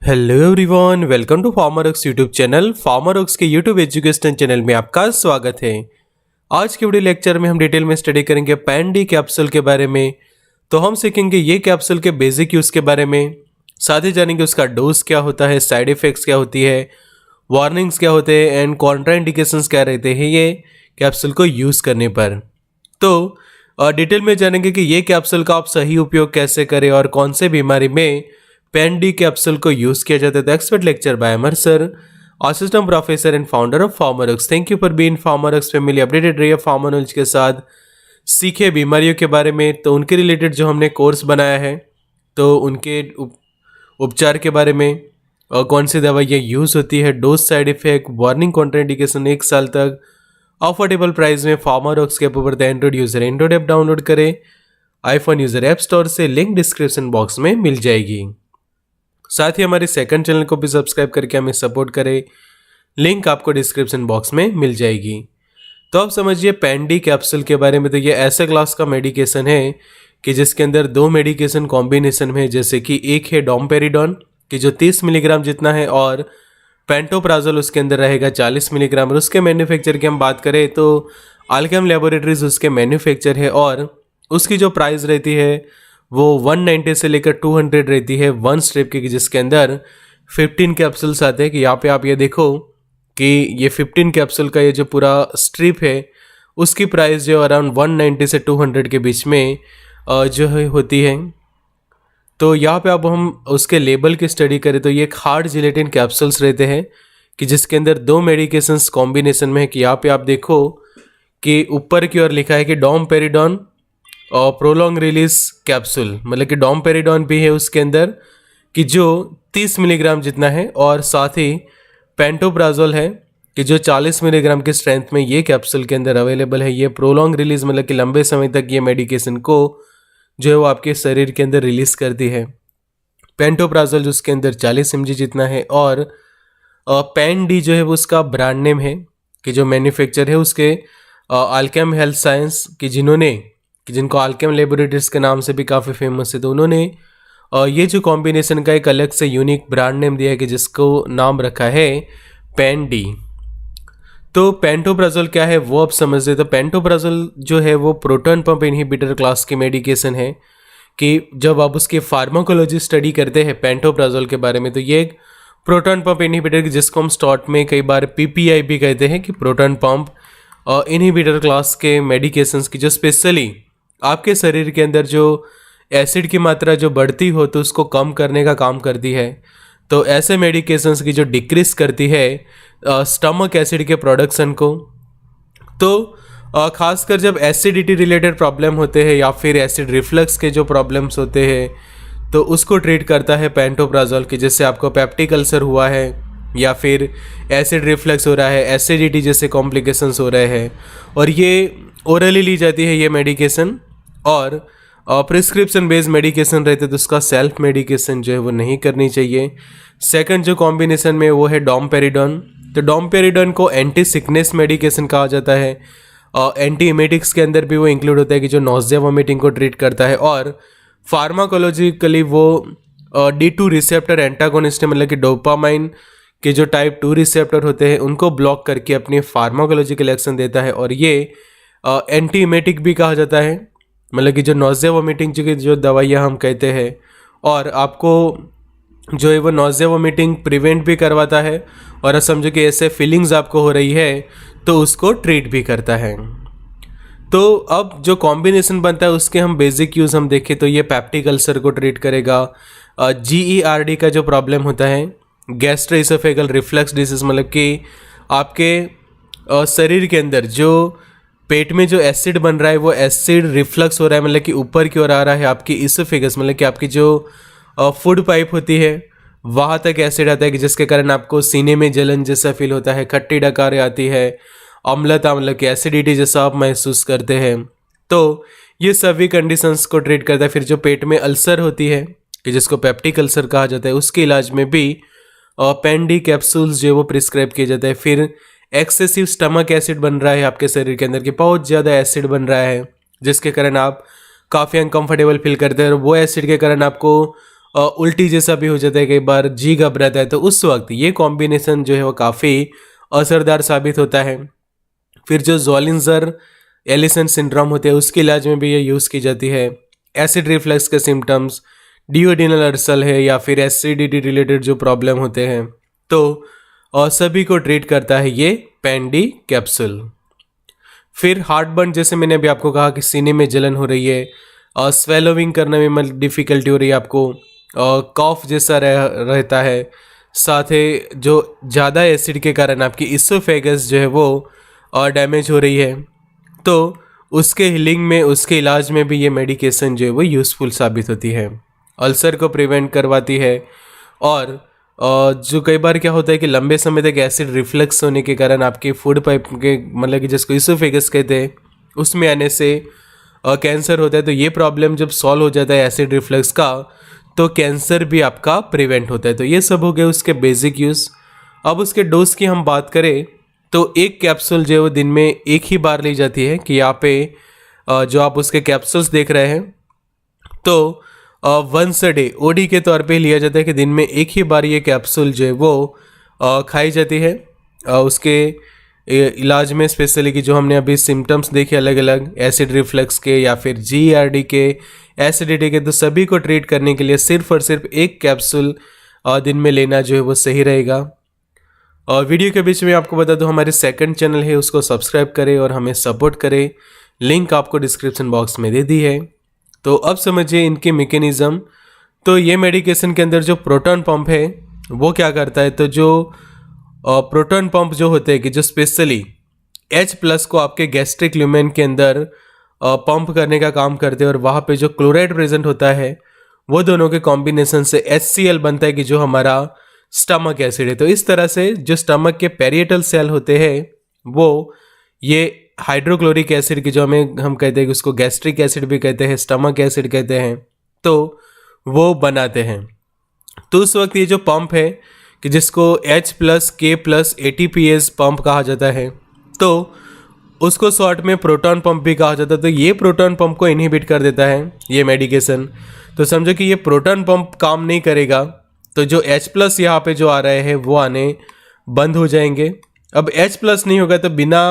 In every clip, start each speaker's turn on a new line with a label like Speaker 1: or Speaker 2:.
Speaker 1: Hello everyone, welcome to Pharmarox YouTube channel. Pharmarox के YouTube education channel में आपका स्वागत है। आज के वीडियो लेक्चर में हम डिटेल में स्टडी करेंगे पैन डी कैप्सूल के बारे में। तो हम सीखेंगे ये कैप्सूल के बेसिक यूज़ के बारे में, साथ ही जानेंगे उसका डोज क्या होता है, साइड इफ़ेक्ट्स क्या होती है, वार्निंग्स क्या होते हैं एंड कॉन्ट्राइंडिकेशंस क्या रहते हैं ये कैप्सूल को यूज़ करने पर। तो डिटेल में जानेंगे कि ये कैप्सूल का आप सही उपयोग कैसे करें और कौन से बीमारी में पैन डी कैप्सूल को यूज किया जाता है। तो expert lecture by Amar sir, assistant professor and founder of Pharmarox. Thank you for being Pharmarox family. Updated रहिए फार्मर नॉलेज के साथ, सीखे बीमारियों के बारे में। तो उनके रिलेटेड जो हमने कोर्स बनाया है तो उनके उपचार के बारे में, और कौन सी दवाइयाँ यूज़ होती है, dose, side effect, warning, contraindication, 1 साल तक अफोर्डेबल प्राइस में फार्मरऑक्स के ऊपर the Android user Android app download करें आईफोन यूजर ऐप स्टोर से, लिंक डिस्क्रिप्शन बॉक्स में मिल जाएगी। साथ ही हमारे सेकंड चैनल को भी सब्सक्राइब करके हमें सपोर्ट करें, लिंक आपको डिस्क्रिप्शन बॉक्स में मिल जाएगी। तो आप समझिए पैन डी कैप्सूल के बारे में। तो ये ऐसे क्लास का मेडिकेशन है कि जिसके अंदर 2 मेडिकेशन कॉम्बिनेशन में, जैसे कि एक है डोमपेरिडोन कि जो 30 मिलीग्राम जितना है, और पेंटोप्राजोल उसके अंदर रहेगा 40 मिलीग्राम। और उसके मैन्युफैक्चर की हम बात करें तो अल्केम लैबोरेटरीज उसके मैन्युफैक्चर है, और उसकी जो प्राइस रहती है वो 190 से लेकर 200 रहती है वन स्ट्रिप की, जिसके अंदर 15 कैप्सूल्स आते हैं। कि यहाँ पे आप ये देखो कि ये 15 कैप्सूल का ये जो पूरा स्ट्रिप है उसकी प्राइस जो अराउंड 190 से 200 के बीच में जो है होती है। तो यहाँ पे अब हम उसके लेबल की स्टडी करें तो ये एक हार्ड जिलेटिन कैप्सूल्स रहते हैं कि जिसके अंदर 2 मेडिकेशंस कॉम्बिनेशन में है। कि यहाँ पे आप देखो कि ऊपर की ओर लिखा है कि डोमपेरिडोन और प्रोलॉन्ग रिलीज कैप्सूल, मतलब कि डोमपेरिडोन भी है उसके अंदर कि जो 30 मिलीग्राम जितना है, और साथ ही पेंटोप्राजोल है कि जो 40 मिलीग्राम की स्ट्रेंथ में ये कैप्सूल के अंदर अवेलेबल है। ये प्रोलॉन्ग रिलीज मतलब कि लंबे समय तक ये मेडिकेशन को जो है वो आपके शरीर के अंदर रिलीज करती है। पेंटोप्राजोल जो उसके अंदर 40 mg जितना है, और पैन डी जो है वो उसका ब्रांड नेम है कि जो मैन्युफैक्चर है उसके अल्केम हेल्थ साइंस कि जिनको अल्केम लेबोरेटरीज के नाम से भी काफ़ी फेमस है। तो उन्होंने ये जो कॉम्बिनेशन का एक अलग से यूनिक ब्रांड नेम दिया है कि जिसको नाम रखा है पैन डी। तो पेंटोप्राजोल क्या है वो आप समझते। तो पेंटोप्राजोल जो है वो प्रोटॉन पंप इनहिबिटर क्लास की मेडिकेशन है कि जब आप उसकी फार्माकोलॉजी स्टडी करते हैं पेंटोप्राजोल के बारे में, तो ये एक प्रोटॉन पंप इनहिबिटर जिसको हम शॉर्ट में कई बार पीपीआई भी कहते हैं, कि प्रोटॉन पंप इनहिबिटर क्लास के मेडिकेशंस की जो स्पेशली आपके शरीर के अंदर जो एसिड की मात्रा जो बढ़ती हो तो उसको कम करने का काम करती है। तो ऐसे मेडिकेशंस की जो डिक्रीज करती है स्टमक एसिड के प्रोडक्शन को। तो खासकर जब एसिडिटी रिलेटेड प्रॉब्लम होते हैं या फिर एसिड रिफ्लक्स के जो प्रॉब्लम्स होते हैं तो उसको ट्रीट करता है पेंटोप्राजोल की। जैसे आपको पेप्टिक अल्सर हुआ है या फिर एसिड रिफ्लक्स हो रहा है, एसिडिटी जैसे कॉम्प्लिकेशंस हो रहे हैं, और ये ओरली ली जाती है ये मेडिकेशन। और प्रिस्क्रिप्शन बेस्ड मेडिकेशन रहते तो उसका सेल्फ मेडिकेशन जो है वो नहीं करनी चाहिए। सेकंड जो कॉम्बिनेशन में वो है डोमपेरिडोन। तो डोमपेरिडोन को एंटी सिकनेस मेडिकेशन कहा जाता है। एंटी इमेटिक्स के अंदर भी वो इंक्लूड होता है कि जो नॉजिया वोमिटिंग को ट्रीट करता है, और फार्माकोलॉजिकली वो D2 रिसेप्टर एंटागोनिस्ट है, मतलब कि डोपामाइन के जो टाइप 2 रिसेप्टर होते हैं उनको ब्लॉक करके अपनी फार्माकोलॉजिकल एक्शन देता है। और ये एंटी इमेटिक भी कहा जाता है, मतलब कि जो नॉजिया वोमिटिंग की जो दवाइयाँ हम कहते हैं, और आपको जो है वो नॉजिया वोमिटिंग प्रिवेंट भी करवाता है, और समझो कि ऐसे फीलिंग्स आपको हो रही है तो उसको ट्रीट भी करता है। तो अब जो कॉम्बिनेशन बनता है उसके हम बेसिक यूज़ हम देखें तो ये पेप्टिक अल्सर को ट्रीट करेगा। GERD का जो प्रॉब्लम होता है, गैस्ट्रोइसोफेगल रिफ्लक्स डिसीज, मतलब कि आपके शरीर के अंदर जो पेट में जो एसिड बन रहा है वो एसिड रिफ्लक्स हो रहा है, मतलब कि ऊपर की ओर आ रहा है आपकी इसोफेगस, मतलब कि आपकी जो फूड पाइप होती है वहाँ तक एसिड आता है कि जिसके कारण आपको सीने में जलन जैसा फील होता है, खट्टी डकार आती है, अम्लता मतलब कि एसिडिटी जैसा आप महसूस करते हैं। तो ये सभी कंडीशंस को ट्रीट करता है। फिर जो पेट में अल्सर होती है कि जिसको पेप्टिक अल्सर कहा जाता है, उसके इलाज में भी पैन डी कैप्सूल्स जो वो प्रिस्क्राइब किए जाते हैं। फिर एक्सेसिव स्टमक एसिड बन रहा है आपके शरीर के अंदर, कि बहुत ज़्यादा एसिड बन रहा है जिसके कारण आप काफ़ी अनकंफर्टेबल फील करते हैं, और वो एसिड के कारण आपको उल्टी जैसा भी हो जाता है, कई बार जी घबराता है, तो उस वक्त ये कॉम्बिनेशन जो है वो काफ़ी असरदार साबित होता है। फिर जो ज़ोलिंजर एलिसन सिंड्रोम होते हैं उसके इलाज में भी ये यूज़ की जाती है। एसिड रिफ्लक्स के सिम्टम्स, डिओडिनल अल्सर है या फिर एसिडिटी रिलेटेड जो प्रॉब्लम होते हैं, तो सभी को ट्रीट करता है ये पैन-डी कैप्सूल। फिर हार्टबर्न, जैसे मैंने अभी आपको कहा कि सीने में जलन हो रही है, स्वेलोविंग करने में डिफ़िकल्टी हो रही है आपको, कॉफ जैसा रहता है, साथ ही जो ज़्यादा एसिड के कारण आपकी इसोफेगस जो है वो डैमेज हो रही है, तो उसके हीलिंग में, उसके इलाज में भी ये मेडिकेशन जो है वो यूज़फुल साबित होती है। अल्सर को प्रिवेंट करवाती है, और जो कई बार क्या होता है कि लंबे समय तक एसिड रिफ्लक्स होने के कारण आपके फूड पाइप के, मतलब कि जिसको इसोफेगस कहते हैं, उसमें आने से कैंसर होता है। तो ये प्रॉब्लम जब सॉल्व हो जाता है एसिड रिफ्लक्स का, तो कैंसर भी आपका प्रिवेंट होता है। तो ये सब हो गए उसके बेसिक यूज़। अब उसके डोज की हम बात करें तो एक कैप्सूल जो है वो दिन में एक ही बार ली जाती है, कि यहाँ पे जो आप उसके कैप्सूल्स देख रहे हैं, तो वंस अ डे ओडी के तौर पे लिया जाता है कि दिन में एक ही बार ये कैप्सूल जो है वो खाई जाती है। उसके इलाज में स्पेशली कि जो हमने अभी सिम्टम्स देखे अलग अलग एसिड रिफ्लक्स के या फिर जीआरडी के, एसिडिटी के, तो सभी को ट्रीट करने के लिए सिर्फ और सिर्फ एक कैप्सूल दिन में लेना जो है वो सही रहेगा। और वीडियो के बीच में आपको बता दूं, हमारे सेकंड चैनल है उसको सब्सक्राइब करें और हमें सपोर्ट करें, लिंक आपको डिस्क्रिप्शन बॉक्स में दे दी है। तो अब समझिए इनके मैकेनिज्म। तो ये मेडिकेशन के अंदर जो प्रोटॉन पंप है वो क्या करता है, तो जो प्रोटॉन पंप जो होते हैं कि जो स्पेशली H+ को आपके गैस्ट्रिक ल्यूमेन के अंदर पंप करने का काम करते हैं, और वहाँ पे जो क्लोराइड प्रेजेंट होता है वो दोनों के कॉम्बिनेशन से HCl बनता है कि जो हमारा स्टमक एसिड है। तो इस तरह से जो स्टमक के पेरिएटल सेल होते हैं वो ये हाइड्रोक्लोरिक एसिड की, जो हम कहते हैं कि उसको गैस्ट्रिक एसिड भी कहते हैं, स्टमक एसिड कहते हैं, तो वो बनाते हैं। तो उस वक्त ये जो पंप है कि जिसको H+ K+ ATPase पंप कहा जाता है, तो उसको शॉर्ट में प्रोटॉन पंप भी कहा जाता है। तो ये प्रोटॉन पंप को इनहिबिट कर देता है ये मेडिकेशन। तो समझो कि ये प्रोटॉन पंप काम नहीं करेगा, तो जो H+ यहाँ पे जो आ रहे हैं वो आने बंद हो जाएंगे। अब H+ नहीं होगा तो बिना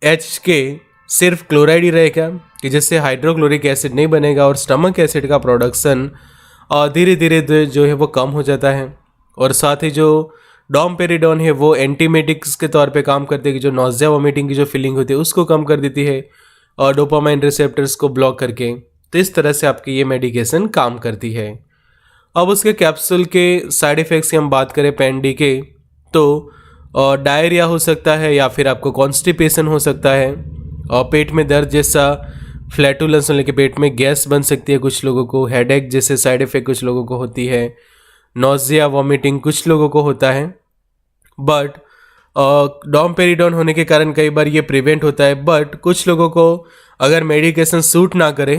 Speaker 1: H के सिर्फ क्लोराइड ही रहेगा, कि जिससे हाइड्रोक्लोरिक एसिड नहीं बनेगा और स्टमक एसिड का प्रोडक्शन धीरे धीरे जो है वो कम हो जाता है। और साथ ही जो डोमपेरिडोन है वो एंटीमेटिक्स के तौर पे काम करते हैं, कि जो नॉजिया वोमिटिंग की जो फीलिंग होती है उसको कम कर देती है, और डोपामाइन रिसेप्टर्स को ब्लॉक करके। तो इस तरह से आपकी ये मेडिकेशन काम करती है। अब उसके कैप्सूल के साइड इफ़ेक्ट्स की हम बात करें पैन-डी के, तो डायरिया हो सकता है या फिर आपको कॉन्स्टिपेशन हो सकता है, और पेट में दर्द जैसा, फ्लैटुलेंस होने के पेट में गैस बन सकती है कुछ लोगों को, हेडेक जैसे साइड इफ़ेक्ट कुछ लोगों को होती है, नॉजिया वॉमिटिंग कुछ लोगों को होता है। बट डोमपेरिडोन होने के कारण कई बार ये प्रिवेंट होता है, बट कुछ लोगों को अगर मेडिकेशन सूट ना करे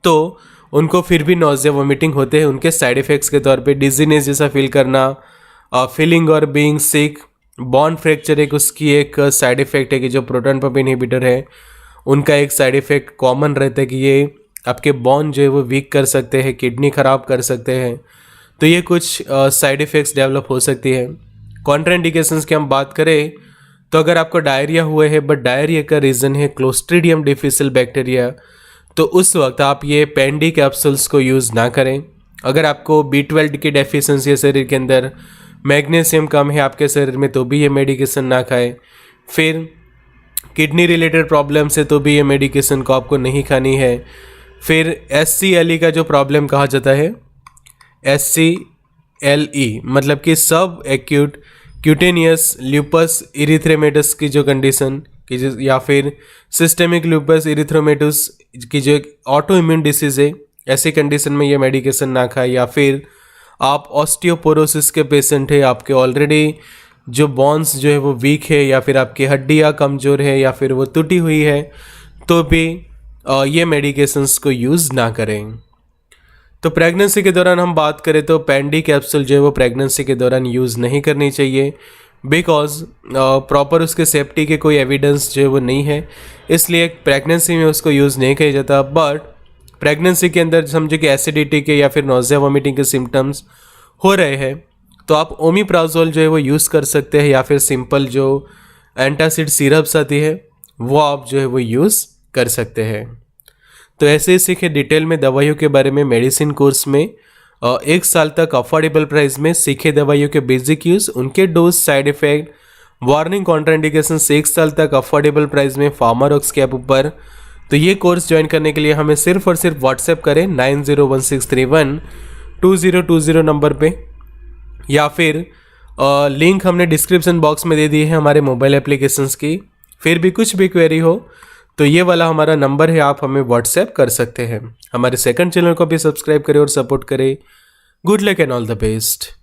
Speaker 1: तो उनको फिर भी नॉजिया वॉमिटिंग होते हैं। उनके साइड इफ़ेक्ट्स के तौर पे डिजीनेस जैसा फील करना, फीलिंग और बीइंग सिक, बोन फ्रैक्चर एक उसकी एक साइड इफ़ेक्ट है, कि जो प्रोटॉन पंप इनहिबिटर है उनका एक साइड इफ़ेक्ट कॉमन रहता है कि ये आपके बोन जो है वो वीक कर सकते हैं, किडनी ख़राब कर सकते हैं। तो ये कुछ साइड इफ़ेक्ट्स डेवलप हो सकती है। कॉन्ट्राइंडिकेशंस की हम बात करें तो अगर आपको डायरिया हुए है, बट डायरिया का रीज़न है क्लोस्ट्रीडियम डिफिसिल बैक्टीरिया, तो उस वक्त आप ये पैन-डी कैप्सूल्स को यूज़ ना करें। अगर आपको B12 की डेफिशिएंसी है शरीर के अंदर, मैग्नीशियम कम है आपके शरीर में, तो भी ये मेडिकेशन ना खाएं। फिर किडनी रिलेटेड प्रॉब्लम्स है तो भी ये मेडिकेशन को आपको नहीं खानी है। फिर SCLE का जो प्रॉब्लम कहा जाता है, SCLE मतलब कि सब एक्यूट क्यूटेनियस ल्यूपस इरिथ्रेमेटस की जो कंडीशन या फिर सिस्टेमिक ल्यूपस इरिथ्रोमेटस की जो ऑटो इम्यून डिसीज़ है, ऐसी कंडीशन में ये मेडिकेशन ना खाए। या फिर आप ऑस्टियोपोरोसिस के पेशेंट है, आपके ऑलरेडी जो बोन्स जो है वो वीक है, या फिर आपकी हड्डियाँ कमज़ोर है, या फिर वो टूटी हुई है, तो भी ये मेडिकेशंस को यूज़ ना करें। तो प्रेगनेंसी के दौरान हम बात करें तो पैन-डी कैप्सूल जो है वो प्रेगनेंसी के दौरान यूज़ नहीं करनी चाहिए, बिकॉज प्रॉपर उसके सेफ्टी के कोई एविडेंस जो है वो नहीं है, इसलिए प्रेगनेंसी में उसको यूज़ नहीं किया जाता। बट प्रेगनेंसी के अंदर समझो कि एसिडिटी के या फिर नोज़िया वॉमिटिंग के सिम्टम्स हो रहे हैं तो आप ओमिप्राजोल जो है वो यूज़ कर सकते हैं, या फिर सिंपल जो एंटासिड सिरप्स आती है वो आप जो है वो यूज़ कर सकते हैं। तो ऐसे ही सीखे डिटेल में दवाइयों के बारे में मेडिसिन कोर्स में। 1 साल तक अफोर्डेबल प्राइस में सीखे दवाइयों के बेसिक यूज़, उनके dose, side effect, warning, contraindication 1 साल तक अफोर्डेबल प्राइस में फार्मारॉक्स के ऐप ऊपर। तो ये कोर्स ज्वाइन करने के लिए हमें सिर्फ और सिर्फ व्हाट्सएप करें 9016312020 नंबर पे, या फिर लिंक हमने डिस्क्रिप्शन बॉक्स में दे दी है हमारे मोबाइल एप्लीकेशंस की। फिर भी कुछ भी क्वेरी हो तो ये वाला हमारा नंबर है, आप हमें व्हाट्सएप कर सकते हैं। हमारे सेकंड चैनल को भी सब्सक्राइब करें और सपोर्ट करें। Good luck and all the best.